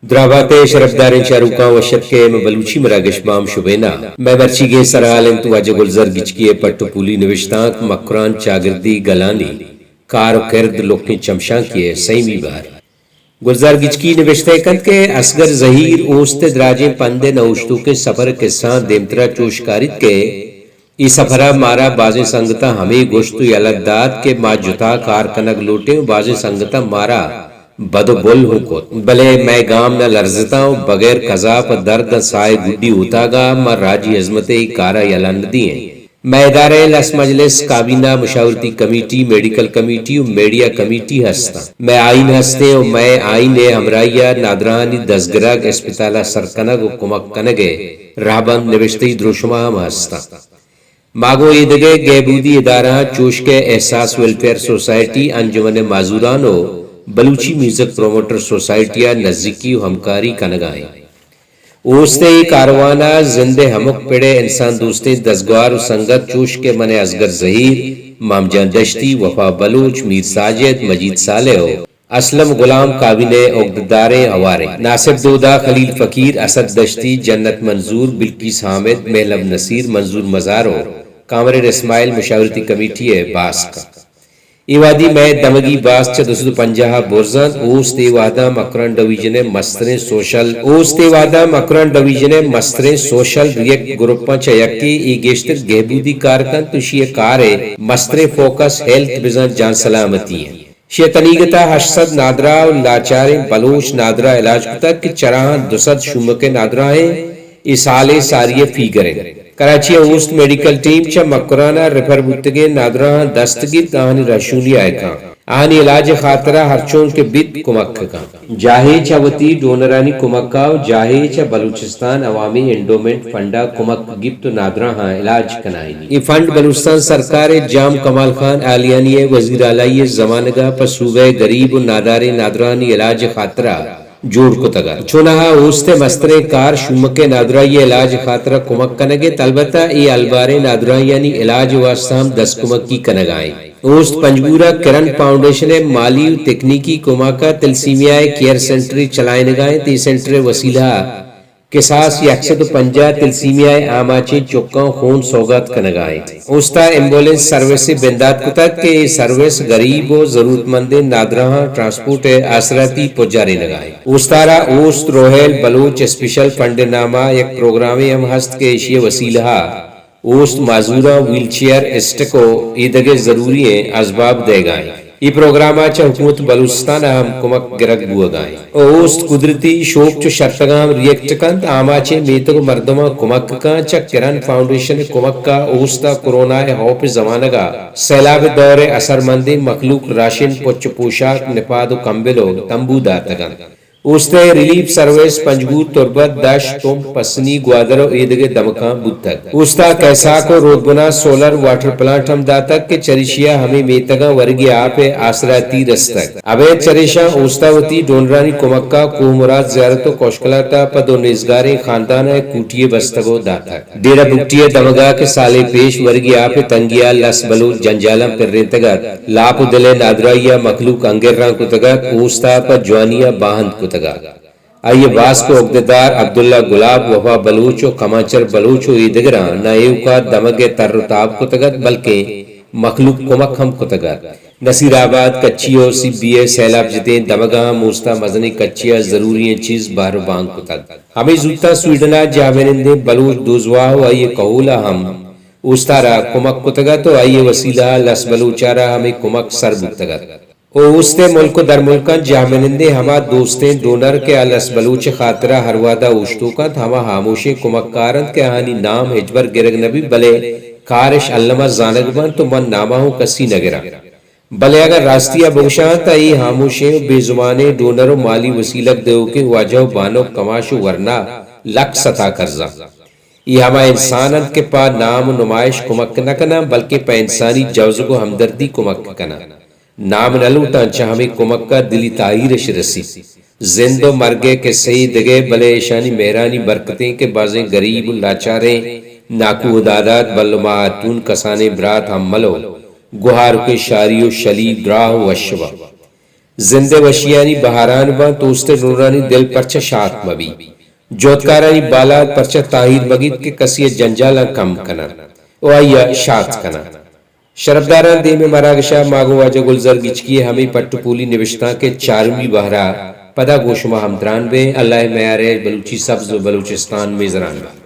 درابات شرفدارین شاروکان و شرکے میں بلوچی مراگش بام شبینا میں برچی گے سرحالیں تو واجہ گلزر گچکیے پٹو پولی نوشتانک مکران چاگردی گلانی کار و کرد لوکیں چمشان کیے سیمی بار گلزار گچکی نوشتے کند کے اسگر ظہیر اوست دراجیں پندے نوشتو کے سفر کے ساتھ دیمترا چوشکاریت کے ای سفرہ مارا بازیں سنگتا ہمیں گوشتو یلداد کے ما جتا کار کنگ لوٹے بازیں سنگتا مارا بدو بول ہوں کو بلے میں گام نہ لرزتا ہوں بغیر قضا پر درد سائے گڈی ہوتا گا مر راجی عظمت کارا یلند دیئے میں ادارے لس مجلس کابینہ مشاورتی کمیٹی میڈیکل کمیٹی و میڈیا کمیٹی ہستا میں آئین ہستے و میں آئین ہمراہیہ نادرانی دزگرگ اسپتالہ سرکنگ و کمک کنگے رہبند نوشتی دروشمہ ہم ہستا ماگو ایدگے گیبودی ادارہ چوش کے احساس ویلفیئر سوسائٹی انجمن معذورانو بلوچی میوزک پروموٹر سوسائٹیاں نزدیکی و ہمکاری کنگائیں اوستے کاروانہ زندے ہمک پڑے انسان دوستے دزگوار و سنگت چوش کے من ازگر ظہیر مامجان دشتی وفا بلوچ میر ساجد مجید صالح اسلم غلام کابینے عقدداریں ہوارے ناصر دودا خلیل فقیر اسد دشتی جنت منظور بلقیس حامد محلب نصیر منظور مزارو کامرین اسماعیل مشاورتی کمیٹی ہے باس کا ایوادی میں دمگی باس چا 250 بورزان اوستے وعدہ مکران ڈویژن مستریں سوشل ریک گروپاں چا یکی ای گیشتر گہبودی کارکن تو شیئے کارے مستریں فوکس ہیلتھ بزن جان سلامتی ہیں شیئے تنیگتا 800 نادرہ و لاچاریں بلوچ نادرہ علاج کتا کہ چراہاں 200 شمک نادرہ ہیں اس حالے ساریے فیگریں کراچی اوست میڈیکل ٹیم چا مکرانہ ریفر بودتگے نادرہ دستگیر آہنی راشونی آئے کھاں آہنی علاج خاطرہ ہرچون کے بیت کمک کھاں جاہے چا وطی ڈونرانی کمک کاؤ جاہے چا بلوچستان عوامی انڈومنٹ فنڈا کمک گپت نادرہ ہاں علاج کنائی یہ فنڈ بلوچستان سرکار جام کمال خان آلیانی وزیر اعلی زمانگا پر صوبہ غریب و نادار نادرانی علاج خاطرہ جوڑ کو تگا چونہا اوستے مسترے کار شمک نادرائی علاج خاطرہ کمک کنگے طلبتا ای البارے نادرائی یعنی علاج واسطام 10 کمک کی کنگائیں اوست پنجگورہ کرن فاؤنڈیشن مالی و تکنیکی کمکہ تلسیمیہ کیئر سنٹری چلائیں نگائیں تی سنٹر وسیلہ کساس 150 تلسیمیہ آماچے چکاں خون سوگات کنگائیں اوستا ایمبولنس سروس بندات کو تک کہ سروس غریب و ضرورت مند نادرہاں ٹرانسپورٹ آسراتی پجارے لگائیں اوستارا اوست روحیل بلوچ اسپیشل فنڈ نامہ یک پروگرامی ہم ہست کے اشیاء وسیلہ اوست معذورہ ویل چیئر اسٹکو ایدگے ضروری اسباب دے گائیں یہ پروگرام آچا حکومت بلوچستان ہم کمک گرگ بو گائیں اوست قدرتی شوک چو شرطگام ریکٹ کند آماچے میتگ مردمہ کمک کان چا کرن فاؤنڈیشن کمک کا اوستا کرونا ہوپ زمانگا سیلاب دور اثر مندی مخلوق راشن پچ پوشاک نپاد و کمبلو تمبو داتگان اوستے ریلیف سروس پنجگور تربت دش توم پسنی گوادر و ایدگے دمکان بودتک اوستا کیسا کو رودبنا سولر واٹر پلانٹ ہم داتک کے چریشیا ہمیں میتگا ورگی آپ آسراتی رستک ابے چریشا اوستا وطی ڈونرانی کمکا کو مراد زیارت و کوشکلاتا پدو نیزگاری خاندان کوٹیے بستگو داتک ڈیرہ بکٹیے دمگا کے سالے پیش ورگی آپ تنگیا لس بلو جنجالم پر رینتگت لاپ دلے نادرائیا مخلوق انگر ران کو تگت اوستا پر جوانیا باہند کو تگا آئیے باس کو عقددار عبداللہ گلاب وفا بلوچ و کمانچر بلوچ و ایدگران نائیو کا دمگ تر تاب کو تگت بلکہ مخلوق کمک ہم کو تگت نصیر آباد کچیو سی بی اے سیلاب جتیں دمگاں موستا مزنی کچیا ضروری چیز باہر بانگ کو تگ ہمیں زودتا سویڈنا جاوینندے بلوچ دوزواہو آئیے قولا ہم اوستارا کمک کو تگت تو آئیے وسیلہ لس بلوچارا ہمیں کمک سر بود تگت اوستے ملک در ملکان جامنندے ہما دوستیں ڈونر کے علس بلوچ خاطرہ ہر وعدہ اوشتوکت ہما حاموشی کمکارند کے آنی نام ہجبر گرگ نبی بلے کارش علمہ زانگبان تو من نامہ ہوں کسی نگرہ بلے اگر راستیہ بوشان تا ای حاموشیں بے زمانے ڈونر و مالی وسیلک دیو کے واجہ بانو کماشو ورنہ لک ستا کرزا یہ ہما انسانت کے پا نام و نمائش کمک نہ کنا بلکہ پا انسانی جوز کو ہمدردی کمک کنا نام نلوٹا چاہمی کمک کا دلی تائیرش رسی زند و مرگے کے صحیح دگے بلے ایشانی مہرانی برکتیں کے بازیں غریب لاچاریں ناکو دادات بلماتون کسانے برات ہم ملو گوھار کے شاری و شلی گراہ و اشوا زندے وشیانی بہاران با توست نورانی دل پرچہ شاعت مبی جوتکارانی بالات پرچہ تاہیر مگید کے کسی جنجالا کم کنا او آیا شاعت کنا شرفداران دے میں مراگشا ماگو واجہ گلزر گچکی ہمیں پٹو پولی نوشتہ کے چارمی بہرا پدا گوشما ہمدران بے اللہ میارے بلوچی سبز و بلوچستان میزران بے